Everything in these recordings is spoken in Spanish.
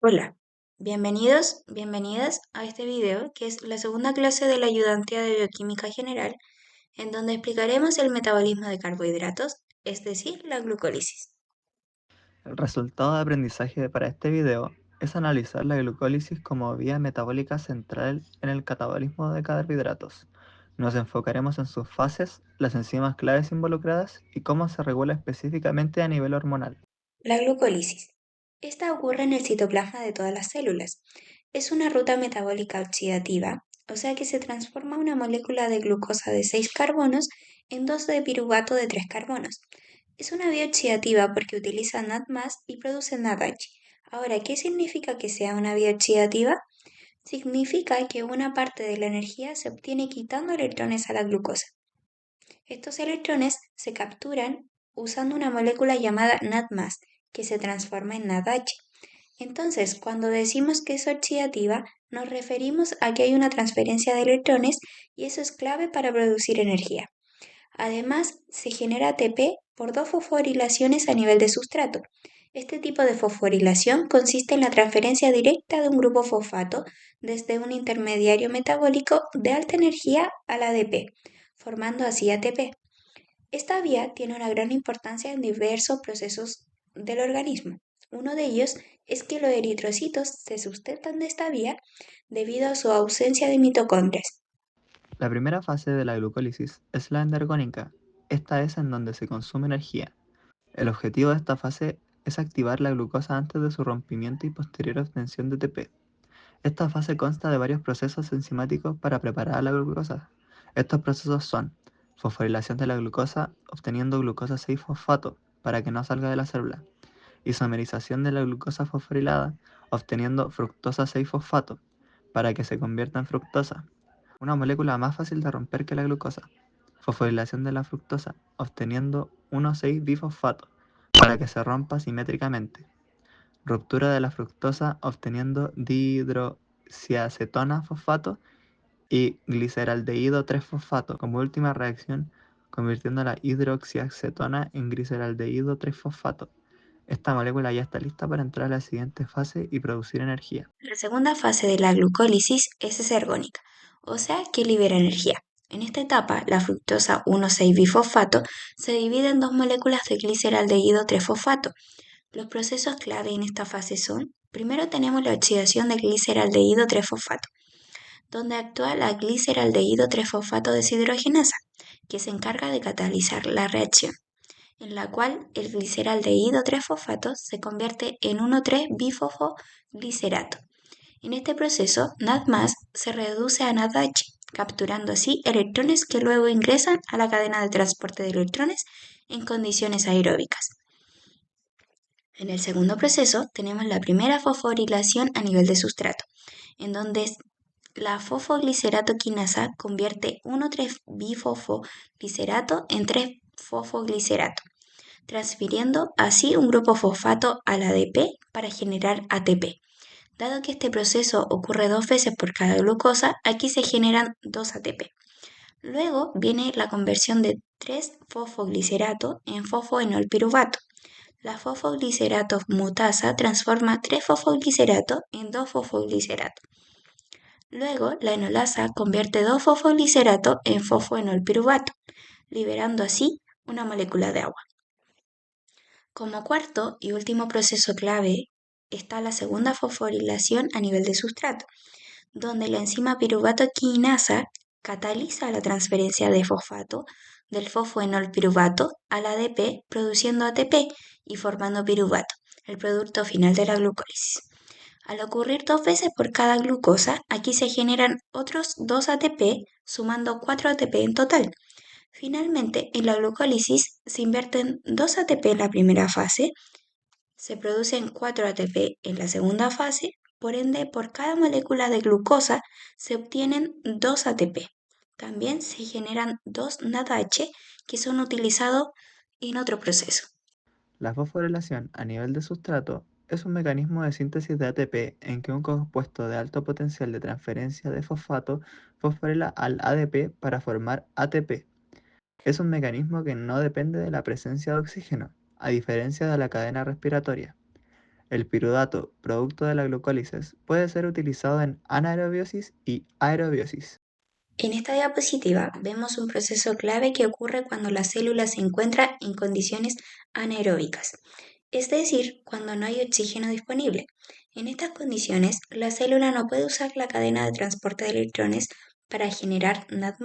Hola, bienvenidas a este video que es la segunda clase de la ayudantía de bioquímica general, en donde explicaremos el metabolismo de carbohidratos, es decir, la glucólisis. El resultado de aprendizaje para este video es analizar la glucólisis como vía metabólica central en el catabolismo de carbohidratos. Nos enfocaremos en sus fases, las enzimas claves involucradas y cómo se regula específicamente a nivel hormonal. La glucólisis. Esta ocurre en el citoplasma de todas las células. Es una ruta metabólica oxidativa, o sea que se transforma una molécula de glucosa de 6 carbonos en 2 de piruvato de 3 carbonos. Es una vía oxidativa porque utiliza NAD+ y produce NADH. Ahora, ¿qué significa que sea una vía oxidativa? Significa que una parte de la energía se obtiene quitando electrones a la glucosa. Estos electrones se capturan usando una molécula llamada NAD+, que se transforma en NADH. Entonces, cuando decimos que es oxidativa, nos referimos a que hay una transferencia de electrones y eso es clave para producir energía. Además, se genera ATP por dos fosforilaciones a nivel de sustrato. Este tipo de fosforilación consiste en la transferencia directa de un grupo fosfato desde un intermediario metabólico de alta energía al ADP, formando así ATP. Esta vía tiene una gran importancia en diversos procesos del organismo. Uno de ellos es que los eritrocitos se sustentan de esta vía debido a su ausencia de mitocondrias. La primera fase de la glucólisis es la endergónica. Esta es en donde se consume energía. El objetivo de esta fase es activar la glucosa antes de su rompimiento y posterior obtención de ATP. Esta fase consta de varios procesos enzimáticos para preparar la glucosa. Estos procesos son fosforilación de la glucosa, obteniendo glucosa 6-fosfato para que no salga de la célula, isomerización de la glucosa fosforilada, obteniendo fructosa 6-fosfato para que se convierta en fructosa, una molécula más fácil de romper que la glucosa. Fosforilación de la fructosa, obteniendo 1,6-bifosfato para que se rompa simétricamente. Ruptura de la fructosa obteniendo dihidroxiacetona fosfato y gliceraldehído 3-fosfato, como última reacción convirtiendo la hidroxiacetona en gliceraldehído 3-fosfato. Esta molécula ya está lista para entrar a la siguiente fase y producir energía. La segunda fase de la glucólisis es ergónica, o sea que libera energía. En esta etapa, la fructosa 1,6-bifosfato se divide en dos moléculas de gliceraldehído 3-fosfato. Los procesos clave en esta fase son: primero tenemos la oxidación de gliceraldehído 3-fosfato, donde actúa la gliceraldehído 3-fosfato deshidrogenasa, que se encarga de catalizar la reacción, en la cual el gliceraldehído 3-fosfato se convierte en 1,3-bifosfoglicerato. En este proceso, NAD+ se reduce a NADH, capturando así electrones que luego ingresan a la cadena de transporte de electrones en condiciones aeróbicas. En el segundo proceso tenemos la primera fosforilación a nivel de sustrato, en donde la fosfoglicerato quinasa convierte 1,3-bifosfoglicerato en 3-fosfoglicerato, transfiriendo así un grupo fosfato al ADP para generar ATP. Dado que este proceso ocurre dos veces por cada glucosa, aquí se generan 2 ATP. Luego viene la conversión de 3-fosfoglicerato en fosfoenolpiruvato. La fosfoglicerato mutasa transforma 3-fosfoglicerato en 2-fosfoglicerato. Luego, la enolasa convierte 2-fosfoglicerato en fosfoenolpiruvato, liberando así una molécula de agua. Como cuarto y último proceso clave está la segunda fosforilación a nivel de sustrato, donde la enzima piruvato quinasa cataliza la transferencia de fosfato del fosfoenolpiruvato al ADP, produciendo ATP y formando piruvato, el producto final de la glucólisis. Al ocurrir dos veces por cada glucosa, aquí se generan otros 2 ATP, sumando 4 ATP en total. Finalmente, en la glucólisis se invierten 2 ATP en la primera fase, se producen 4 ATP en la segunda fase, por ende, por cada molécula de glucosa se obtienen 2 ATP. También se generan 2 NADH que son utilizados en otro proceso. La fosforilación a nivel de sustrato es un mecanismo de síntesis de ATP en que un compuesto de alto potencial de transferencia de fosfato fosforila al ADP para formar ATP. Es un mecanismo que no depende de la presencia de oxígeno, a diferencia de la cadena respiratoria. El piruvato, producto de la glucólisis, puede ser utilizado en anaerobiosis y aerobiosis. En esta diapositiva vemos un proceso clave que ocurre cuando la célula se encuentra en condiciones anaeróbicas, es decir, cuando no hay oxígeno disponible. En estas condiciones, la célula no puede usar la cadena de transporte de electrones para generar NAD+,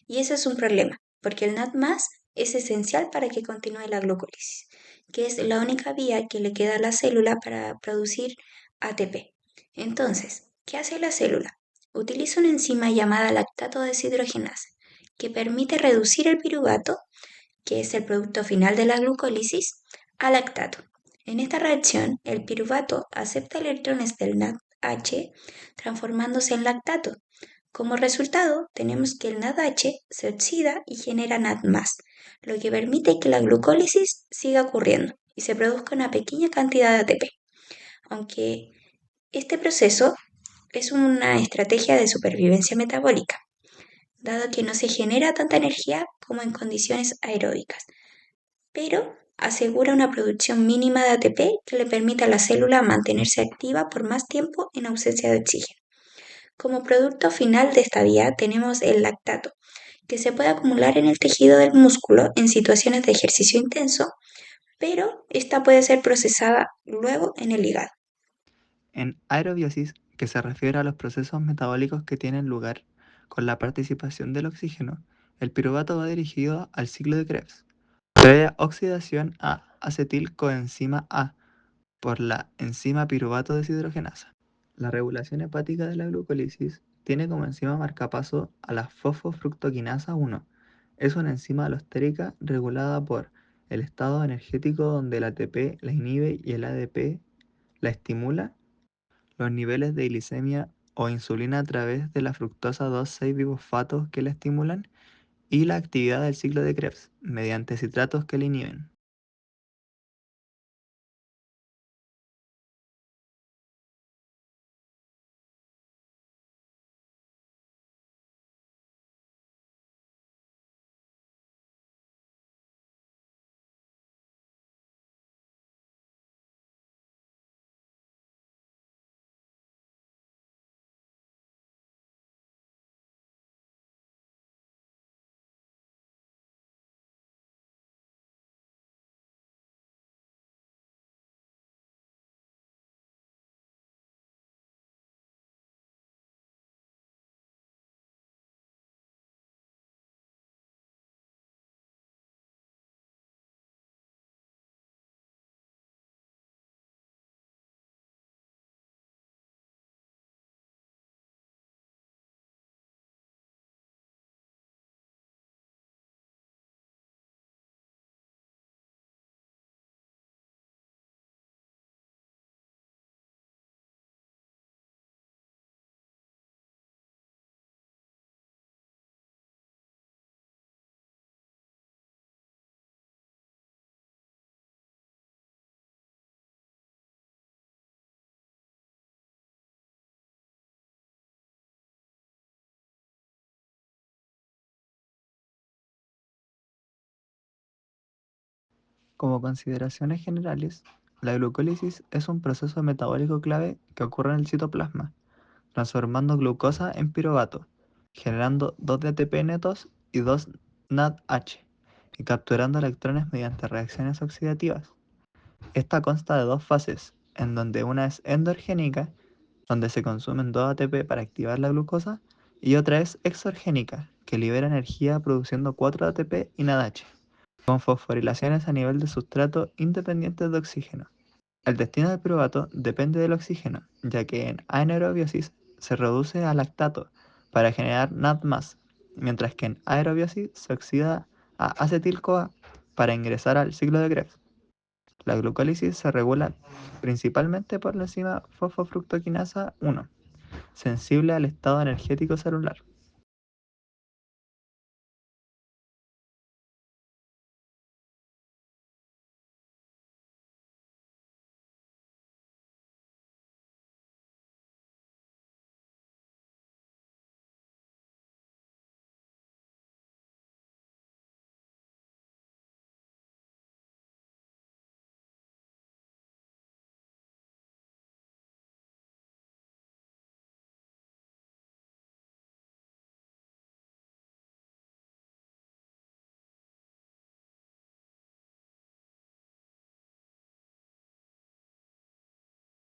y eso es un problema, porque el NAD+, es esencial para que continúe la glucólisis, que es la única vía que le queda a la célula para producir ATP. Entonces, ¿qué hace la célula? Utiliza una enzima llamada lactato deshidrogenasa, que permite reducir el piruvato, que es el producto final de la glucólisis, a lactato. En esta reacción, el piruvato acepta electrones del NADH, transformándose en lactato. Como resultado, tenemos que el NADH se oxida y genera NAD+, lo que permite que la glucólisis siga ocurriendo y se produzca una pequeña cantidad de ATP. Aunque este proceso es una estrategia de supervivencia metabólica, dado que no se genera tanta energía como en condiciones aeróbicas, pero asegura una producción mínima de ATP que le permite a la célula mantenerse activa por más tiempo en ausencia de oxígeno. Como producto final de esta vía tenemos el lactato, que se puede acumular en el tejido del músculo en situaciones de ejercicio intenso, pero esta puede ser procesada luego en el hígado. En aerobiosis, que se refiere a los procesos metabólicos que tienen lugar con la participación del oxígeno, el piruvato va dirigido al ciclo de Krebs, previa oxidación a acetilcoenzima A por la enzima piruvato deshidrogenasa. La regulación hepática de la glucólisis tiene como enzima marcapaso a la fosfofructoquinasa 1. Es una enzima alostérica regulada por el estado energético donde el ATP la inhibe y el ADP la estimula, los niveles de glicemia o insulina a través de la fructosa 2,6-bifosfato que la estimulan y la actividad del ciclo de Krebs mediante citratos que la inhiben. Como consideraciones generales, la glucólisis es un proceso metabólico clave que ocurre en el citoplasma, transformando glucosa en piruvato, generando 2 de ATP netos y 2 NADH, y capturando electrones mediante reacciones oxidativas. Esta consta de dos fases, en donde una es endogénica, donde se consumen 2 ATP para activar la glucosa, y otra es exogénica, que libera energía produciendo 4 ATP y NADH, con fosforilaciones a nivel de sustrato independientes de oxígeno. El destino del piruvato depende del oxígeno, ya que en anaerobiosis se reduce a lactato para generar NAD+, mientras que en aerobiosis se oxida a acetil-CoA para ingresar al ciclo de Krebs. La glucólisis se regula principalmente por la enzima fosfofructoquinasa 1, sensible al estado energético celular.